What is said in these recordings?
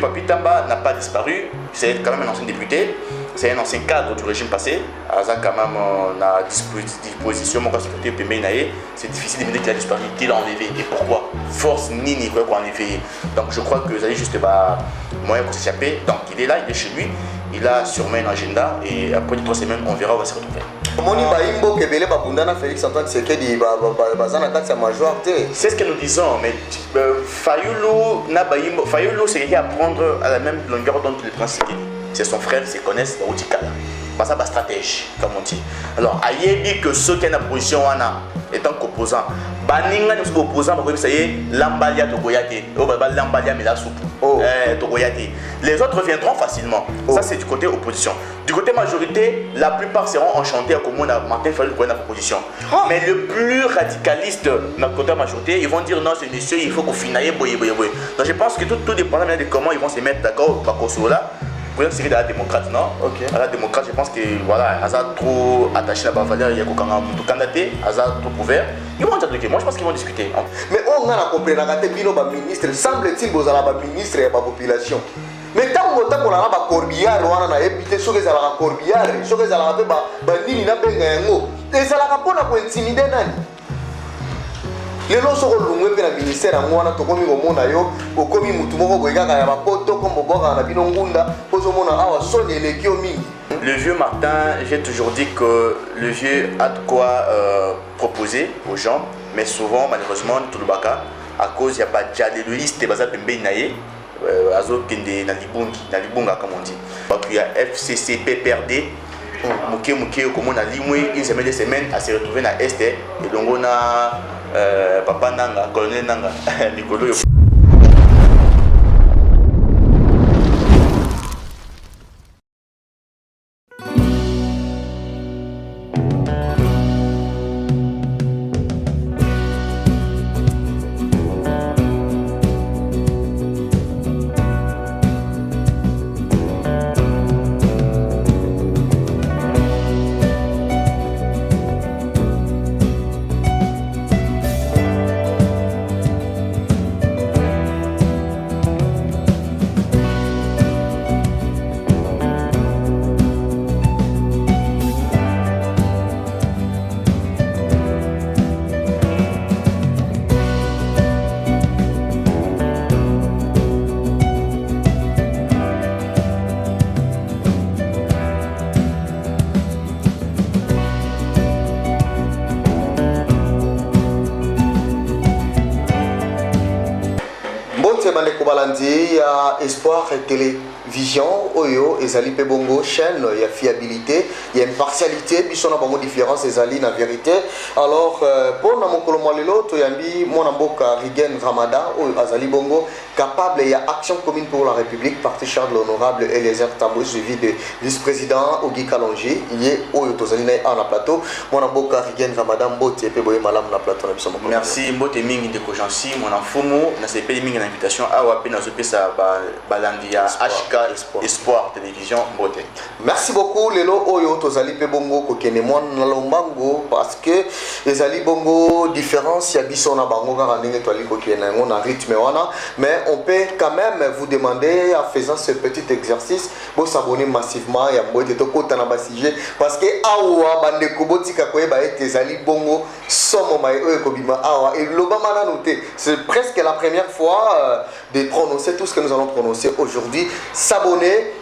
Papi Tamba n'a pas disparu, c'est quand même un ancien député, c'est un ancien cadre du régime passé. Aza quand même a disposition, c'est difficile de dire qu'il a disparu, qu'il a enlevé. Et pourquoi? Force ni quoi qu'on enlevé. Donc je crois que vous avez juste moyen pour s'échapper. Donc il est là, il est chez lui, il a sûrement un agenda et après 3 semaines, on verra où on va se retrouver. C'est ce que nous disons, mais Fayoulou, c'est quelqu'un à prendre à la même longueur d'onde que le prince Sekedi. C'est son frère, ils se connaissent, dans Outikala. Ça va stratège, comme on dit. Alors, Ayebi que ceux qui ont la position étant qu'opposant, Baninga nous sommes opposants, ça y est, Lambalia Togoyate, Lambalia Melasoup, Togoyate. Les autres viendront facilement. Ça, c'est du côté opposition. Du côté majorité, la plupart seront enchantés comme on a Martin Fayulu pour la proposition. Mais le plus radicaliste dans le côté majorité, ils vont dire non, c'est monsieur, il faut qu'on finisse. Donc, je pense que tout dépend de comment ils vont se mettre d'accord au là. Pour c'est la démocrate, non? À la démocrate, je pense que voilà, Aza trop attaché à la valeur, il y a tout candidaté, Aza trop ouvert. Ils vont dire, moi je pense qu'ils vont discuter. Mais on a compris, le ministre, semble-t-il que vous avez un ministre et la population. Mais tant que vous avez un corbillard, on a évité ce que vous avez un corbillard, ce que vous avez un nini na bengango. Et ça la rapporte pour intimider nani. Les gens sont dans le ministère, ils sont dans le monde, ils sont dans le Le vieux Martin, j'ai toujours dit que le vieux a de quoi proposer aux gens, mais souvent, malheureusement, tout le baka, à cause il n'y a pas de liste, il y a pas de comme on dit. Il y a FCC, PPRD. Comme on a dit, une semaine, 2 semaines, à se retrouver dans l'Est, et donc on a Papa Nanga, Colonel Nanga, Nicolo. Il y a Espoir Télévision, Oyo, Ezali Pebongo, chaîne, il y a fiabilité, il y a impartialité, il y a une différence, Ezali, la vérité. Alors, pour mon colombalelo, Toyambi, mon amboka, Rigen Ramada, Azali Bongo, capable, il y a Action commune pour la République, parti Charles l'Honorable Eliezer Tambou, suivi de vice-président Ogi Kalonji, il y a Oyo Tozali en plateau, mon amboka, Rigen Ramada, Mbote, Peboye Malam, la plateau. Merci, Mbote Mingi de Kojansi, mon enfomo, n'a pas Mingi d'invitation à Wapé, n'a pas sa balandia, HK Espoir Télévision, Mbote. Merci beaucoup, Lelo Oyo Tozali Pebongo, Kokenemon, Nalombango, parce que les Ali Bongo, différence, il y a Bissona Bango, Garaning et Toali Kokenengo, on a rythme, mais on peut quand même vous demander, en faisant ce petit exercice, vous s'abonner massivement, il y a Mbote Toko Tanabasije, parce que Awa, Bande Koboti Kakoye, les Ali Bongo, Somo Maïo et Kobima Awa, et l'Obama noté, c'est presque la première fois de prononcer tout ce que nous allons prononcer aujourd'hui. S'abonner,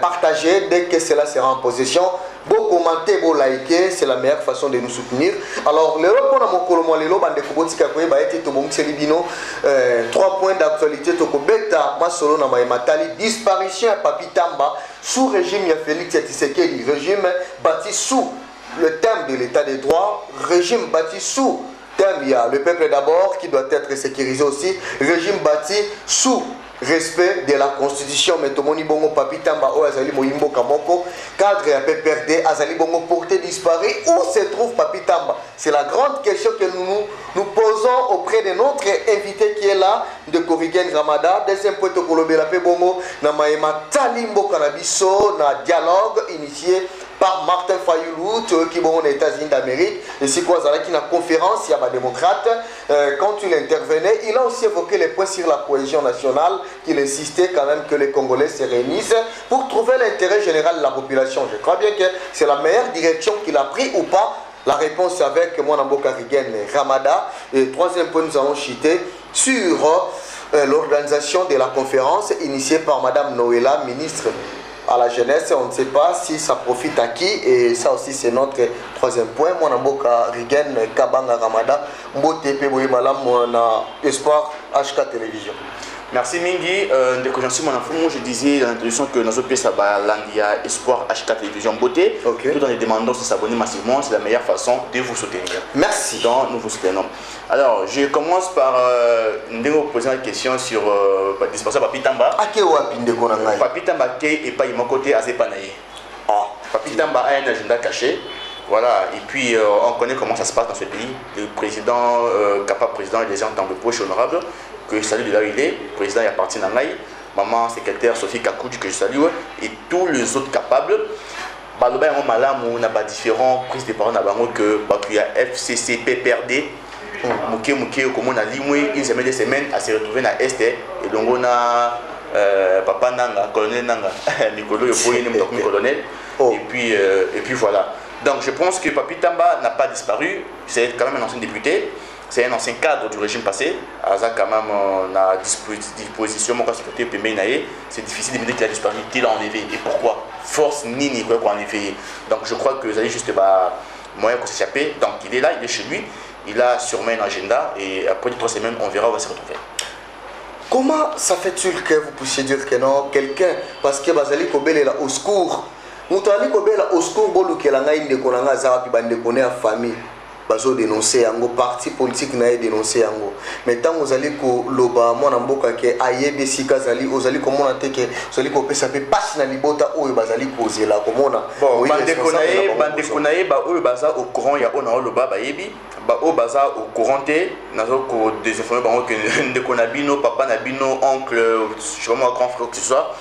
partager dès que cela sera en possession. Bon commenter, bon liker, c'est la meilleure façon de nous soutenir. Alors, le repos dans mon colombo, le loba de Kobotika Koye, ba été to bon Selibino, 3 points d'actualité, Toko Beta, Masolo na Matali, disparition à Papi Tamba, sous régime il y a Félix Tshisekedi, régime bâti sous le thème de l'état des droits, régime bâti sous thème, il y a le peuple d'abord qui doit être sécurisé aussi, régime bâti sous respect de la constitution, mais Tomoni Bongo Papi Tamba ou Azali Moyimbo Kamoko, cadre à PPRD, Azali Bongo porté disparu, où se trouve Papi Tamba? C'est la grande question que nous posons auprès de notre invité qui est là, de Korigen Ramada. Deuxième point de Kolobela Bongo, na Maema Talimbo Kanabiso, na dialogue initié par Martin Fayoulou, qui est aux États-Unis d'Amérique. Et c'est quoi, ça qui une conférence, il y a des démocrates. Quand il intervenait, il a aussi évoqué les points sur la cohésion nationale, qu'il insistait quand même que les Congolais se réunissent pour trouver l'intérêt général de la population. Je crois bien que c'est la meilleure direction qu'il a pris ou pas. La réponse avec Mwanamboka Rigen Ramada. Et troisième point, nous allons chuter sur l'organisation de la conférence initiée par Madame Noëlla, ministre à la jeunesse. On ne sait pas si ça profite à qui, et ça aussi c'est notre troisième point. Mwanamboka Rigen Kabanga Ramada, Mbote Peboye Malam, na Espoir HK Télévision. Merci Mingi. Je disais dans l'introduction que dans notre pays, ça va l'Andia Espoir HK Télévision Beauté. Okay. Tout en les demandant de s'abonner massivement, c'est la meilleure façon de vous soutenir. Merci. Donc nous vous soutenons. Alors, je commence par vous poser une question sur dispensable Papi Tamba. Papi Tamba qui est pas de mon côté à Zepanaye. Papi Tamba a un agenda caché. Voilà, et puis on connaît comment ça se passe dans ce pays. Le président, capable président, il est en tant que proche honorable, que je salue de là où il est. Le président il appartient à Naï, maman secrétaire Sophie Kakoudji, que je salue, et tous les autres capables. Baloba est malade, on a différents prises de parole que il y a FCC, PPRD, Mouké, comme on a limoué une semaine, 2 semaines à se retrouver dans l'Est, et donc on a Papa Nanga, colonel Nanga, Nicolo, le colonel, et puis voilà. Donc je pense que Papi Tamba n'a pas disparu, c'est quand même un ancien député, c'est un ancien cadre du régime passé. Aza quand même a disposition, c'est difficile de me dire qu'il a disparu, qu'il a enlevé. Et pourquoi? Force ni quoi qu'on enlevé. Donc je crois que vous allez juste moyen pour s'échapper. Donc il est là, il est chez lui, il a sûrement un agenda et après 3 semaines on verra où on va se retrouver. Comment ça fait-il que vous puissiez dire que non, quelqu'un, parce que Bazali Kobele est là au secours, Moutali Kobele au secours, Bolu Kelanga Indekonanga Zarapi Bandekone à famille, Bazo dénoncé Yango, parti politique n'a dénoncé Yango. Mais tant vous allez que Loba, mon amboka ke Ayebe Sikazali, vous allez comment on a été que vous allez que ça fait passer dans l'ibota ou Bazali poser là, comment on a. Bon, Bandekonae, Baza au courant, il y a on a Loba Bayebi. Au bazar au couranté, nous des informations que de Konabino, papa Nabino, oncle, je sais pas moi, grand frère que ce soit.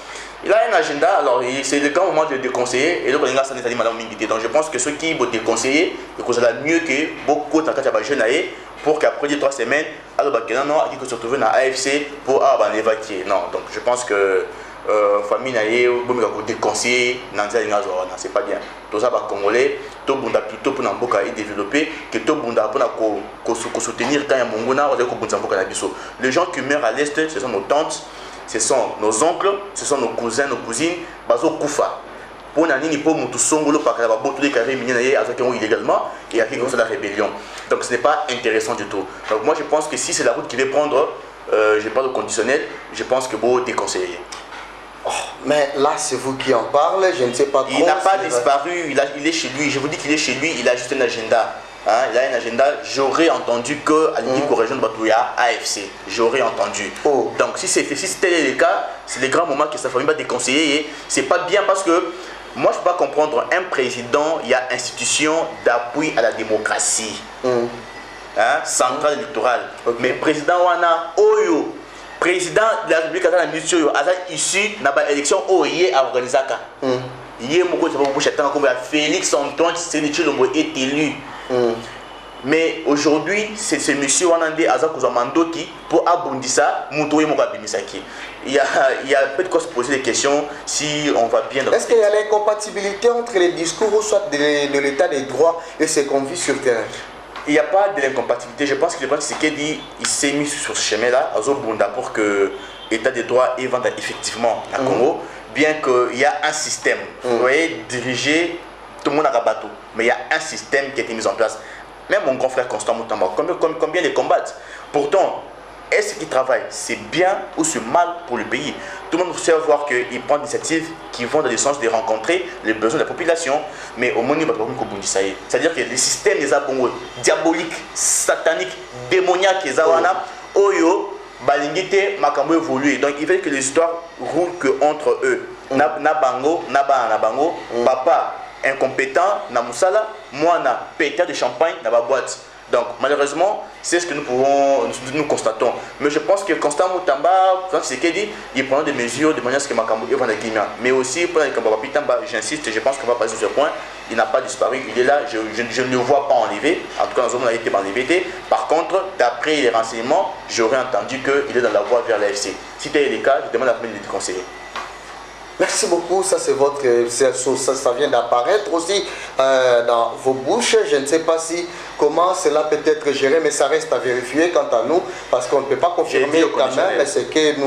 Il a un agenda, alors c'est le grand moment de déconseiller et donc on a ça des madame Mingité. Donc je pense que ceux qui vont déconseiller, que ça va mieux que beaucoup de jeunes pour qu'après 3 semaines, alors non, il faut se retrouver dans l'AFC pour évacuer. Non, donc je pense que famille naïe, bon déconseiller, c'est pas bien. Tout ça va congolais, tout le monde plutôt pour n'emboka et développer que tout le monde pour soutenir quand il y a mongona, les gens qui meurent à l'est, ce sont nos tantes, ce sont nos oncles, ce sont nos cousins, nos cousines, bazo kufa. Pour nani pour mutu songolo par la bonne tous les carrés minés avec illégalement et avec la rébellion. Donc ce n'est pas intéressant du tout. Donc moi je pense que si c'est la route qu'il veut prendre, je parle au conditionnel, je pense que vous déconseillez. Oh, mais là, c'est vous qui en parlez, je ne sais pas trop. Il n'a pas disparu, il est chez lui. Je vous dis qu'il est chez lui, il a juste un agenda. Hein, il a un agenda. J'aurais entendu qu'à l'unique région de Batouya, AFC. J'aurais entendu. Oh. Donc, si tel est le cas, c'est le grand moment que sa famille va déconseiller. C'est pas bien parce que moi, je ne peux pas comprendre un président, il y a institution d'appui à la démocratie. Hein, centrale électorale. Okay. Mais président Wana, Oyo. Président de la République a issu de l'élection OIE à organiser. Félix Antoine Tshisekedi est élu. Mais aujourd'hui, c'est ce monsieur Wanande Azakuza Mandoki pour abondissa Moutoué Mokabimisaki. Il y a peut-être quoi se poser des questions si on va bien. Est-ce qu'il y a l'incompatibilité entre les discours soit de l'état des droits et ce qu'on vit sur le terrain? Il n'y a pas de l'incompatibilité. Je pense que le président Tshisekedi s'est mis sur ce chemin-là, pour que l'État des droits évente effectivement à Congo, bien qu'il y a un système, vous voyez, dirigé, tout le monde a bateau, mais il y a un système qui a été mis en place. Même mon grand frère Constant Moutamba, combien les combattent? Pourtant, est-ce qu'il travaille? C'est bien ou c'est mal pour le pays? Tout le monde sait voir qu'il prend des initiatives qui vont dans le sens de rencontrer les besoins de la population, mais au moment où c'est-à-dire que les systèmes des Abongo, diaboliques, sataniques, démoniaques, les Awana, Oyo, Balingite, Makambo évolue. Donc il veut que les histoires roulent que entre eux. Nabango, Nabango, papa incompétent, Namusala, moi, pétard de champagne, dans ma boîte. Donc malheureusement, c'est ce que nous constatons. Mais je pense que Constant Moutamba, quand c'est qu'il dit, il prend des mesures de manière à ce que Makambo est dans Guinea. Mais aussi, pour les Kambapapi Tamba, j'insiste, je pense qu'on va passer sur ce point. Il n'a pas disparu, il est là, je ne le vois pas enlevé. En tout cas, dans zone où il a été enlevé. Par contre, d'après les renseignements, j'aurais entendu qu'il est dans la voie vers l'AFC. Si tel est le cas, je demande à la famille de conseiller. Merci beaucoup, ça c'est votre, ça vient d'apparaître aussi dans vos bouches. Je ne sais pas si comment cela peut être géré, mais ça reste à vérifier quant à nous, parce qu'on ne peut pas confirmer quand même ce que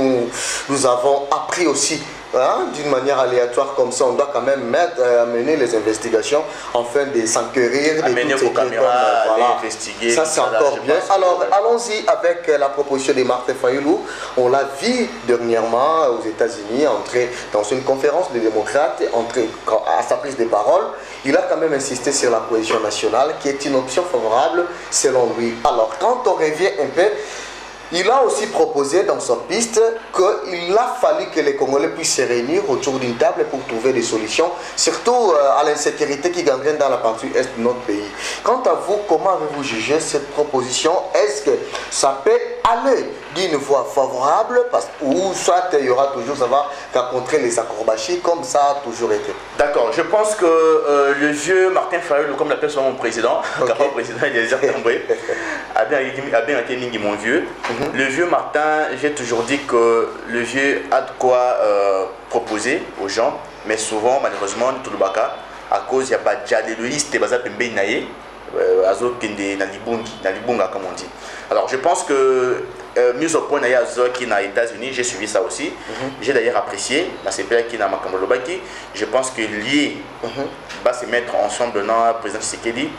nous avons appris aussi. Hein, d'une manière aléatoire comme ça, on doit quand même amener les investigations afin de s'enquérir, amener vos caméras, voilà. Investiguer. Ça c'est encore bien. Alors allons-y avec la proposition de Martin Fayulu. On l'a vu dernièrement aux États-Unis entrer dans une conférence des démocrates, à sa prise de parole. Il a quand même insisté sur la cohésion nationale qui est une option favorable selon lui. Alors quand on revient un peu, il a aussi proposé dans sa piste qu'il a fallu que les Congolais puissent se réunir autour d'une table pour trouver des solutions, surtout à l'insécurité qui gangrène dans la partie est de notre pays. Quant à vous, comment avez-vous jugé cette proposition? Est-ce que ça peut aller d'une voie favorable ou soit il y aura toujours, ça va rencontrer les acrobaties comme ça a toujours été? D'accord, je pense que le vieux Martin Fayulu, comme l'appelle son président, okay. Car le président il est déjà tombé, a bien été mingi mon vieux. Le vieux Martin, j'ai toujours dit que le vieux a de quoi proposer aux gens, mais souvent, malheureusement, tout le baka, à cause il n'y a pas de baza pembe naye, azo kende na libunga comme on dit. Alors je pense que mieux au point naye qui est aux États-Unis, j'ai suivi ça aussi. J'ai d'ailleurs apprécié, c'est bien qui n'a makambolobaki. Je pense que lié va se mettre ensemble dans le président Tshisekedi.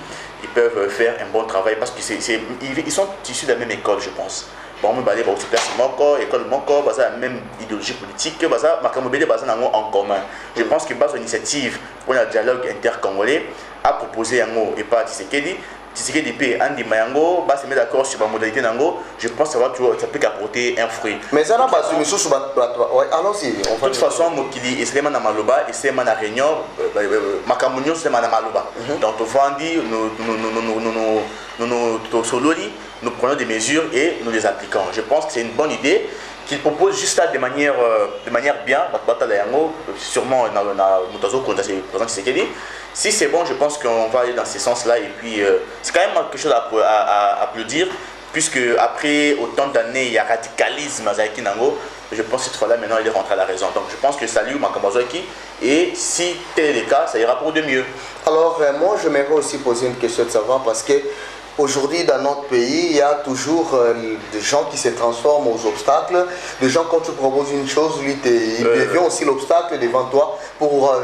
Ils peuvent faire un bon travail parce qu'ils sont issus de la même école, je pense. Bon, on va aller aussi place moko, école moko, basa la même idéologie politique, basa makamobele basa nango en commun. Je pense que base initiative pour le dialogue intercongolais a proposé yango et pas Tshisekedi. Tshisekedi peut Andy Mayango, bah se mettre d'accord sur la modalité nango. Je pense que ça peut apporter un fruit. Mais ça n'a pas de mission sur ouais, allons-y. De toute façon, Mokili, et c'est na Maloba, et c'est na Réunion, Makamunyo, c'est na Maloba. Donc, on va dire, nous prenons des mesures et nous les appliquons. Je pense que c'est une bonne idée qu'il propose juste là de manière bien, sûrement si c'est bon, je pense qu'on va aller dans ce sens-là et puis c'est quand même quelque chose à applaudir puisque après autant d'années il y a radicalisme à Zaïki Nango. Je pense que cette fois-là maintenant il est rentré à la raison. Donc je pense que salut Makambazoki et si tel est le cas, ça ira pour de mieux. Alors moi je m'aimerais aussi poser une question de savoir parce que aujourd'hui, dans notre pays, il y a toujours des gens qui se transforment aux obstacles. Des gens, quand tu proposes une chose, lui, il devient aussi l'obstacle devant toi pour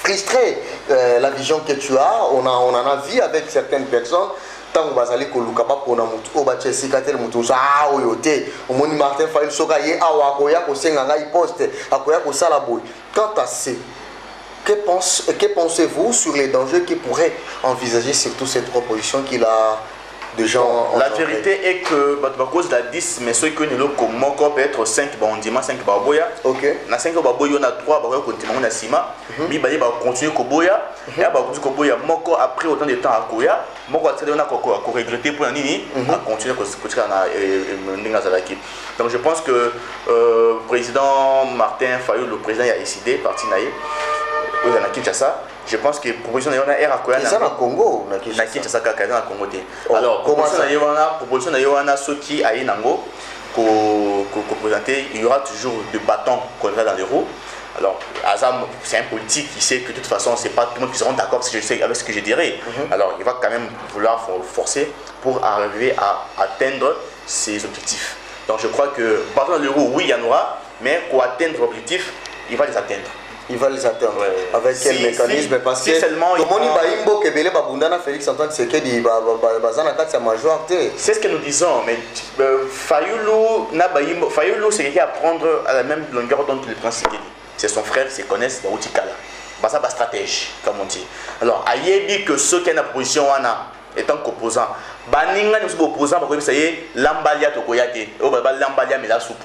frustrer la vision que tu as. On en a vu avec certaines personnes. Tant que vous allez koluka pas pour namutu au bâtiment sikatel mutu ah oyote au moni Martin Fayulu soka ye awa koya ko senga ngai poste akoya ko sala boy. Quant à ce que pensez-vous sur les dangers qui pourraient envisager surtout cette proposition qu'il a de gens? La vérité est que à cause de la 10, mais ceux qui ne l'ont pas peut être 5 bandiments, 5 baboya. Ok. Dans 5 baboya, on a 3 baboya qui continuent à Sima. Mais il va continuer à boya. Et à boya, moko après autant de temps à Koya, moko a regretté pour Nini, à continuer à Zalaki. Donc je pense que le président Martin Fayulu, le président, il a décidé, parti naïe. Je pense que la proposition de Yoana Koya na Congo, na Kinshasa kaka na Congo. Alors proposition de Yoana Soki aye nango ko présenter, il y aura toujours des bâtons qu'on dans les roues. Alors Azam c'est un politique qui sait que de toute façon c'est pas tout le monde qui sera d'accord avec ce que je dirais. Alors il va quand même vouloir forcer pour arriver à atteindre ses objectifs. Donc je crois que bâtons dans les roues, oui il y en aura, mais pour atteindre l'objectif, il va les atteindre. Il va les atteindre. Ouais. Avec quel mécanisme? Parce que c'est ce que nous disons, mais Fayulu c'est quelqu'un à prendre à la même longueur dont le prince Tshisekedi. C'est son frère, ils se connaissent, c'est un stratège, comme on dit. Alors, Ayebi que ceux qui ont la position, étant qu'opposant. Baninga nous sommes opposants parce que ça y est, l'ambalia tokoyate, l'ambalia mais la soupe,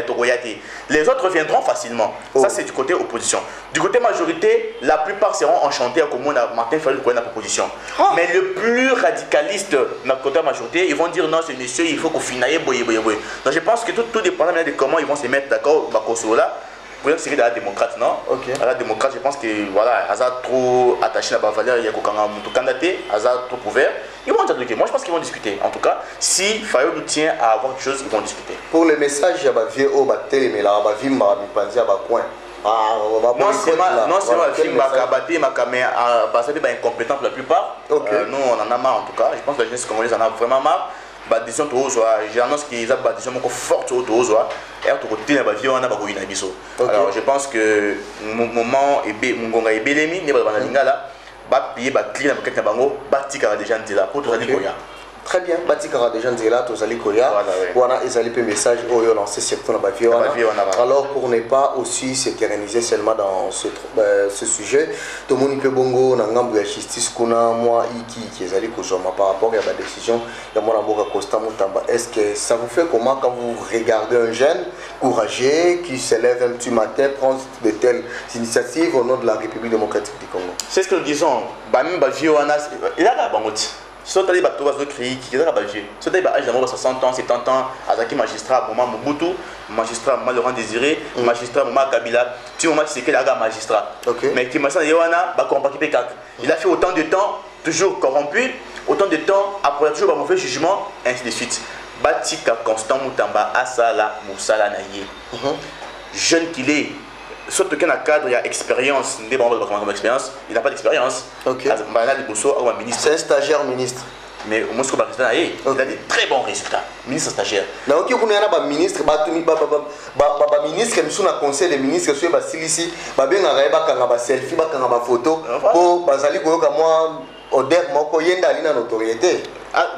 tokoyate. Les autres viendront facilement. Ça c'est du côté opposition. Du côté majorité, la plupart seront enchantés comme on a Martin Fayulu pour la proposition. Mais le plus radicaliste dans le côté majorité, ils vont dire non, c'est monsieur, il faut qu'on finisse boye. Donc je pense que tout dépend de comment ils vont se mettre d'accord au là. Pour une série de la démocrate, non? La démocrate, je pense que voilà, Hazard trop attaché à la valeur, il y a un candidaté, Hazard trop ouvert. Ils vont discuter. Moi, je pense qu'ils vont discuter. En tout cas, si Fayulu tient à avoir quelque chose, ils vont discuter. Pour les messages, il y a des vieux, il y a des vieux, non seulement le film Bakabaté, mais c'est des incompétents pour la plupart. Nous, on en a marre en tout cas. Je pense que la jeunesse congolaise en a vraiment marre. J'annonce qu'ils ont des décisions fortes et alors je pense que mon moment est belemi très bien, Batikara déjà Nzela, Tozali Koya, voilà, ils allaient message au lancé secteur alors pour ne pas aussi s'éterniser seulement dans ce sujet, tout le monde peut bongo n'angambu ya justice kuna moi qui est allé par rapport à la décision de mon amour Costa Mutamba. Est-ce que ça vous fait comment quand vous regardez un jeune courageux qui se lève un petit matin, prend de telles initiatives au nom de la République démocratique du Congo? C'est ce que nous disons. Il a la bangote. Si on a des créés qui sont vieux, si on a des 60 ans, 70 ans, Azaki magistrat, Moma Mobutu, magistrat Laurent Désiré, magistrat Moma Kabila, tu Moma Tshisekedi a magistrat. Mais qui m'a dit il a fait autant de temps, toujours corrompu, autant de temps, après toujours un mauvais jugement, ainsi de suite. Batika Constant Mutamba, Asala, Moussala Naye. Jeune qu'il est. Sauf qu'un cadre, il y a expérience, il n'a pas d'expérience. C'est un stagiaire ministre. Mais au moins, il a des très bons résultats. Ministre stagiaire. Il y a un ministre, qui est conseil des ministres, qui est ici, selfie, photo, pour notoriété.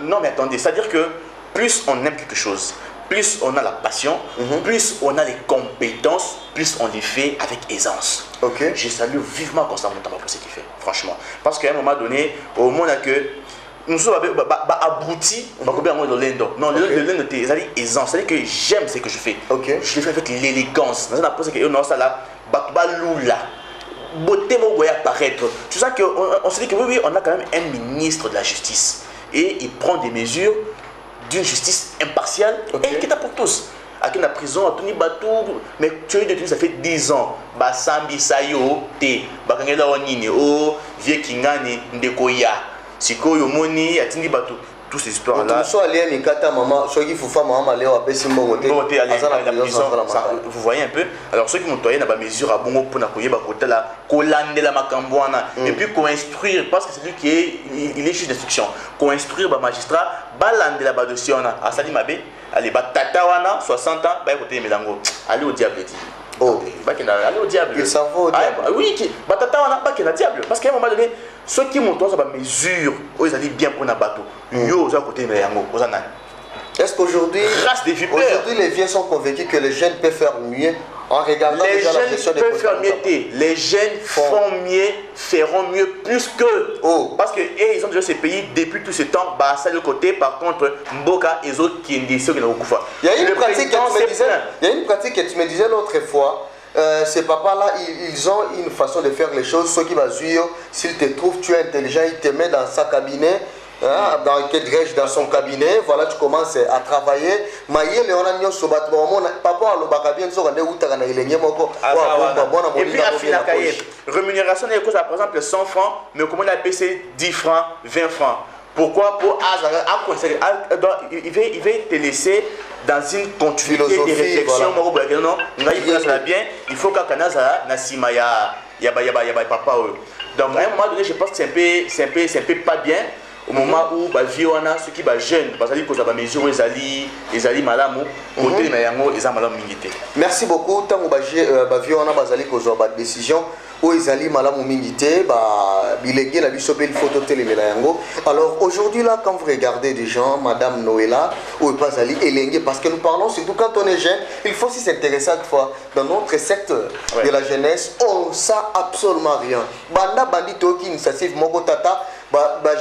Non, mais attendez, c'est-à-dire que plus on aime quelque chose, plus on a la passion, plus on a les compétences, plus on les fait avec aisance. Je salue vivement Constant Mutamba pour ce qu'il fait, franchement. Parce qu'à un moment donné, au moment que nous sommes aboutis, non, le lendo c'est aisance, c'est-à-dire que j'aime ce que je fais. Je le fais avec l'élégance. Beauté apparaître. Tu sais qu'on se dit que oui, on a quand même un ministre de la justice et il prend des mesures d'une justice impartiale et qui est pour tous. À la prison, à Tony Batou, mais tu es détenu, ça fait 10 ans. Basambi Sayo, Te, Bakangela Onine, O, Vie Kingane, Ndekoya, Siko Yomoni, Atini Batou. Toutes ces histoires-là. Vous voyez un peu. Alors ceux qui m'ont toyé dans la mesure à bon pour n'akoyer bakota la colande la macambouana et puis co-instruire parce que c'est lui qui est il est juge d'instruction. Co-instruire ba magistrat balande la dossier à Sali Mabé, allez ba tatawana 60 ans ba écouter Melango. Allez au diable dit. Allez au diable. Il s'en va. Oui, ba tatawana ba qu'il a diable parce qu'à un moment donné ceux qui montent dans la mesure, ils allaient bien pour un bateau. Yo, aux côté Melango, aux anan. Est-ce qu'aujourd'hui, les vieux sont convaincus que les jeunes peuvent faire mieux en regardant déjà la gestion des postes? Les jeunes font mieux, feront mieux plus que. Parce que ils ont déjà ces pays depuis tout ce temps. Bah ça de côté. Par contre, Mboka et autres qui ont dit ça qui n'ont pas. Il y a une pratique que tu me disais l'autre fois. Ces papas-là, ils ont une façon de faire les choses. Ceux qui vont suivre, s'ils te trouvent, tu es intelligent, ils te mettent dans sa cabinet. Dans son cabinet, voilà, tu commences à travailler. Et puis, rémunération, par exemple 100 francs, mais comment on appelle c'est 10 francs, 20 francs. Pourquoi? Pour il va te laisser dans une continuité de réflexion. Voilà. Il faut qu'à Nassima ya papa. Donc à un moment donné, je pense que c'est un peu pas bien. Au moment où ceux qui sont jeunes, parce que les mesures, ils allaient malamu, côté les mayango, ils ont malamu mingité. Merci beaucoup. Tant que vous avez une décision, où ils allaient malamu mingité, bilégué la bisobé photo télé mayango. Alors aujourd'hui là, quand vous regardez des gens, Madame Noëlla, ou pas allé élenguer, parce que nous parlons surtout quand on est jeune, il faut aussi s'intéresser à fois dans notre secteur de la jeunesse, on ne sait absolument rien. Banda bandito qui initiative moko tata.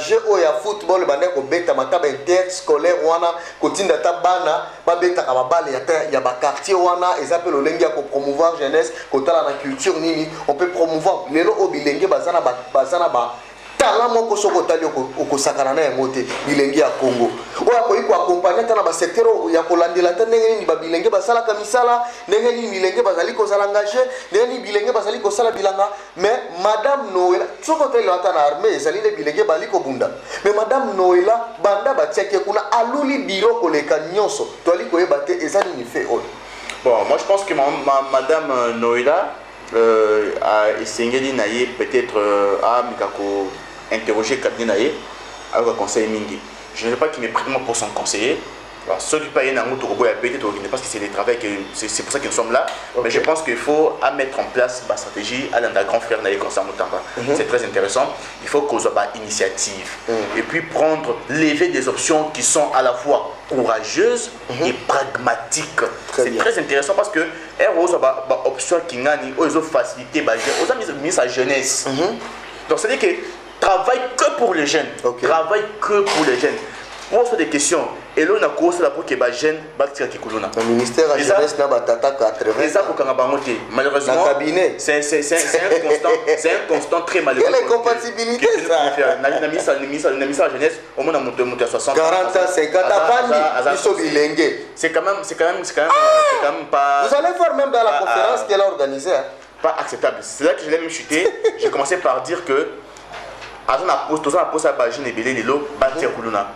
jeu oyo ya football bande kobeta mataba interscolaire wana kotinda ta bana babetaka babale ya baquartier wana eza mpe lolenge ya kopromouvoir jeunesse kotala na culture nini on peut promouvoir lelo oyo bilenge baza na talent moko soko otali okosakana na yango te bilenge ya Congo oyo akoki koakompagne ata na basecteur ya kolandela te ndenge nini babilenge basalaka misala ndenge nini bilenge bazali kozala engage ndenge nini bilenge bazali kosala bilanga mais madame Noëlla soko otali ata na armée ezali nde bilenge bali kobunda mais madame Noëlla banda batiaki kuna aluli biro koleka nyonso toali koyeba te eza nini fe oyo. Bon, moi je pense que madame Noëlla a essayé d'aller peut-être à Mikako interroger cabinet naïe avec un conseiller mingi. Je ne sais pas qui me prête moi pour son conseiller. Alors, celui qui paye un autre robot parce que c'est le travail que c'est pour ça que nous sommes là. Okay. Mais je pense qu'il faut à mettre en place ma stratégie à l'un grand frère naïe comme ça. C'est très intéressant. Il faut qu'on soit initiative et puis prendre lever des options qui sont à la fois courageuses et pragmatiques. C'est très intéressant parce que RO option qui gagne aux faciliter aux mis sa jeunesse. Donc c'est à dire que travaille que pour les jeunes. Travaille que pour les jeunes. Pour se des questions et là on a causé la pour que les jeunes battent qui coulent. Le ministère de la jeunesse n'a pas d'attaque à 80. Et ça pour qu'on a malheureusement c'est un constant très malheureux. Quelle incompatibilité ça? La ministre de la jeunesse au moins on monte à 60 40 ans 50 ans c'est quand même pas. Vous allez voir même dans la conférence qu'elle a organisée. Pas acceptable. C'est là que je l'ai même chuté. J'ai commencé par dire que à la poste à Bajin et Belé les lots bâtir Koulouna.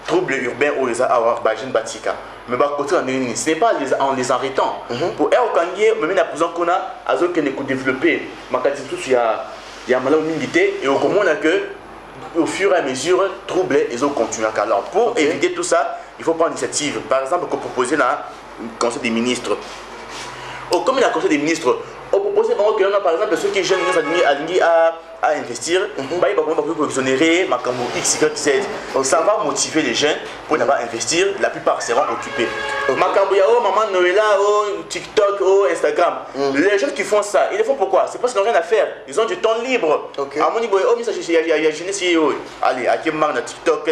Troubles urbains ou les Bajin Batika. Mais côté ce n'est pas en les arrêtant. Pour eux, quand il y a la prison qu'on a, à ce qu'on a développé, il y a malheur milité et au commun que au fur et à mesure, troubler et autres continuent. Alors pour éviter tout ça, il faut prendre l'initiative. Par exemple, qu'on proposer dans le Conseil des ministres. Comme il y a le Conseil des ministres, on propose que par exemple ceux qui jeunes alignés à investir, ils vont exonérer X, Y, Z. Ça va motiver les jeunes pour ne pas investir. La plupart seront occupés. Makambo Yao, Maman Noëlla, TikTok, Instagram. Les jeunes qui font ça, ils le font pourquoi? C'est parce qu'ils n'ont rien à faire. Ils ont du temps libre. À mon niveau, il y a jeunesse. Allez, à qui marque TikTok,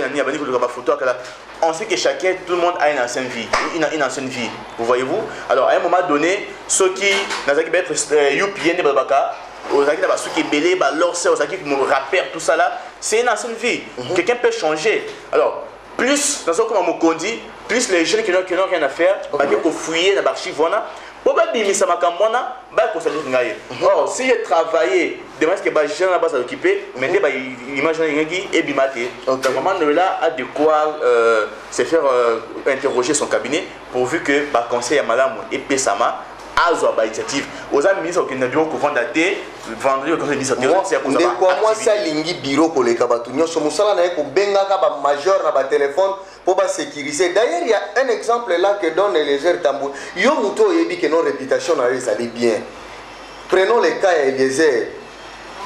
on sait que chacun, tout le monde a une ancienne vie. Une ancienne vie. Vous voyez-vous? Alors à un moment donné, ceux qui n'ont pas être Youpien de Babaka, ceux qui belé, ceux qui me rappellent tout ça là, c'est une ancienne vie. Quelqu'un peut changer. Alors, plus, dans ce que je dis, plus les jeunes qui n'ont rien à faire, ils vont fouiller dans l'archive. Pour si j'ai travaillé, demain que les gens là-bas sont occupés, mais imaginez et bimaté. Donc, maman Noëlla a de quoi se faire interroger son cabinet pourvu que le conseil à madame et Pessama a une initiative. Aux amis ministres qui n'ont pas couvert daté, vendredi au conseil des ministres, c'est à cause de moi, ça lingi bureau pour les cabatoniens. Ce moussala n'a pas benga kaba majeur na ba téléphone pour sécuriser. D'ailleurs, il y a un exemple là que donne Eliezer Tambou. Yo muto yebi que nos réputations allait bien. Prenons le cas Eliezer.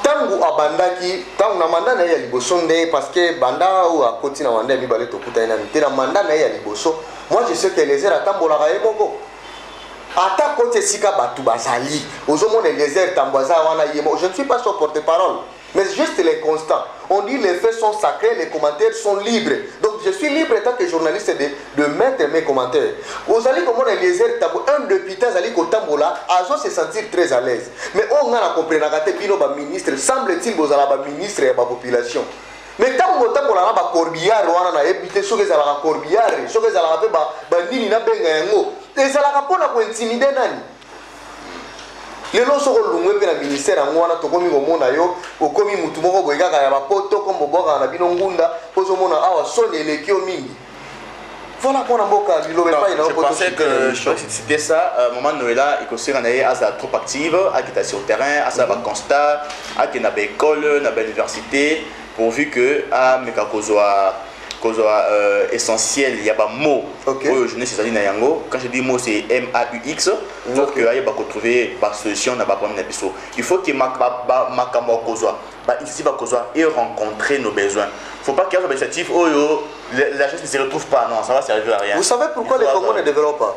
Tangu abandaki, tangu na mandat na ya liboso nde parce que banda ou à côté na mandat mi balé tokuta ina te na mandat na ya liboso. Moi je sais que Eliezer atambola ka yeboko. Ata côté sika batu bazali. Ozomona Eliezer Tamboza wana yemo. Je ne suis pas son porte-parole, mais juste les constants. On dit les faits sont sacrés, les commentaires sont libres. Donc je suis libre en tant que journaliste de mettre mes commentaires. Vous allez comme on Eliezer Tambo, un député Zali Kotambola, Azo se sentir très à l'aise. Mais on a compris que Bino ba ministre, semble-t-il que ba ministre et ba population. Mais quand on a ba corbillard, on a évité ce que ça va corbillard, ce que ça va faire ba nini na benga yango. Et ça la rapporte pour intimider nani. Les lois sont relouées par le ministère en Wana, Tokomi Momona yo, Okomi Mutumoko Boyga, Yabapoto, comme Boboga, la Binongunda, Posomona, Awa, Son et les Kyomingi. Voilà qu'on a beaucoup à je pensais que c'était ça. Maman Noëlla, il conseille à ça trop active, à qui est sur le terrain, à ça va constat, à qui n'a pas école, n'a pas université, pourvu que à Mekakozoa. Essentiel, il y a pas mot. Je ne sais pas quand je dis mot, c'est MAUX. Donc, il y a trouver la solution dans le problème. Il faut que et rencontrer nos besoins. Il ne faut pas qu'il y ait une initiative où la chose ne se retrouve pas. Non, ça va servir à rien. Vous savez pourquoi les Congos ne développent pas?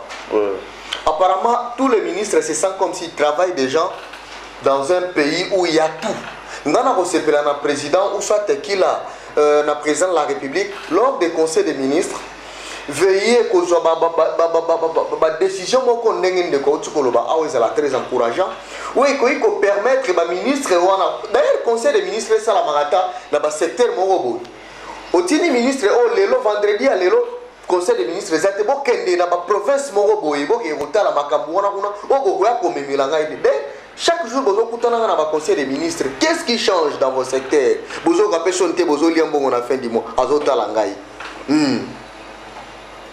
Apparemment, tous les ministres se sentent comme s'ils travaillent déjà dans un pays où il y a tout. Ngana Rosepela na président ou soit qu'il a na président de la République lors des conseils des ministres veiller que la décision moko ndenge ndeko tukoloba awezala très encourageant oui ko permettre ba ministre wana d'ailleurs conseil des ministres ça la marata na ba secteur moko boy otini ministre o lelo vendredi à lelo conseil des ministres zate bokende na ba province moko boy boke kotala makambo wana kuna oko ya komemela ngai de chaque jour bozo kutana na ba conseil des ministres qu'est-ce qui change dans vos secteurs bozo ka personne te bozo liambongo na fin du mois azotala ngai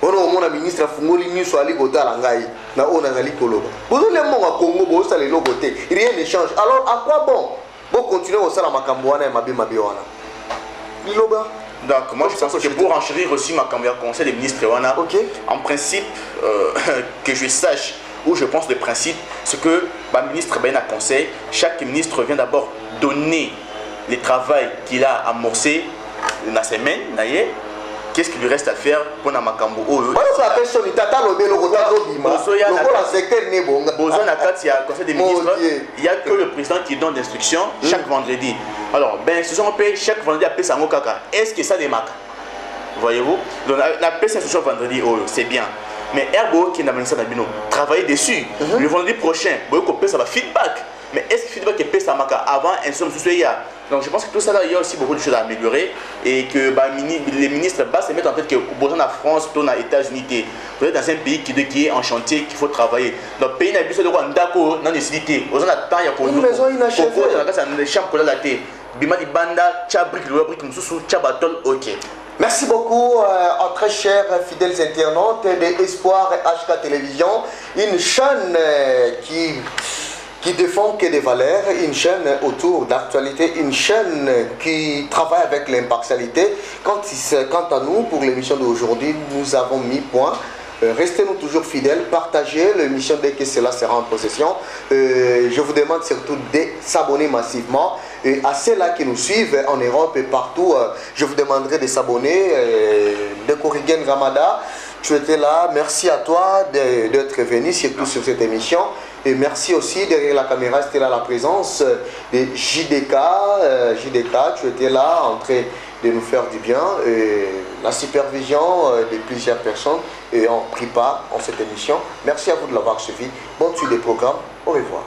ono mona ministre fungoli nyuso ali kotala ngai na ona zali koloba bozo liambongo a Congo bozo sala lelo côté rien ne change alors à quoi bon bo continuer au sala makambo wana mabe wana liloba. Donc moi je pense que pour enchérir aussi ma conseil des ministres wana en principe que je sache où je pense le principe c'est que le ministre ben a conseil chaque ministre vient d'abord donner le travail qu'il a amorcé la semaine qu'est-ce qu'il lui reste à faire pour na makambo oyo la personne tata lobelo kotazo bima le secteur ne bonga besoin na kati ya conseil des ministres il y a que le président qui donne l'instruction chaque vendredi alors ben ce sont paye chaque vendredi appelle sango kaka est-ce que ça démarque voyez-vous donc la personne ce vendredi oh c'est bien mais ergo qui n'a pas ça bino travailler dessus le vendredi prochain boy ko ça va feedback mais est-ce que feedback est payé maka avant un somme sous donc je pense que tout ça là il y a aussi beaucoup de choses à améliorer et que les ministres se mettre en tête que besoin en France plutôt aux États-Unis vous êtes dans un pays qui est en chantier qu'il faut travailler donc pays n'a besoin de quoi d'accord dans les cités aux gens attend il y a pour une maison inachevée dans les chambres la tête bima di banda chabrik le brick mususu chabatol OK. Merci beaucoup à très chers fidèles internautes de Espoir HK Télévision, une chaîne qui défend que des valeurs, une chaîne autour d'actualité, une chaîne qui travaille avec l'impartialité. Quant à nous, pour l'émission d'aujourd'hui, nous avons mis point. Restez-nous toujours fidèles, partagez l'émission dès que cela sera en possession. Je vous demande surtout de s'abonner massivement. Et à ceux-là qui nous suivent en Europe et partout, je vous demanderai de s'abonner. De Corrigan Ramada, tu étais là. Merci à toi d'être venu, surtout sur cette émission. Et merci aussi, derrière la caméra, c'était là la présence de JDK. JDK, tu étais là en train de nous faire du bien. Et la supervision de plusieurs personnes et ont pris part en cette émission. Merci à vous de l'avoir suivi. Bonne suite des programmes. Au revoir.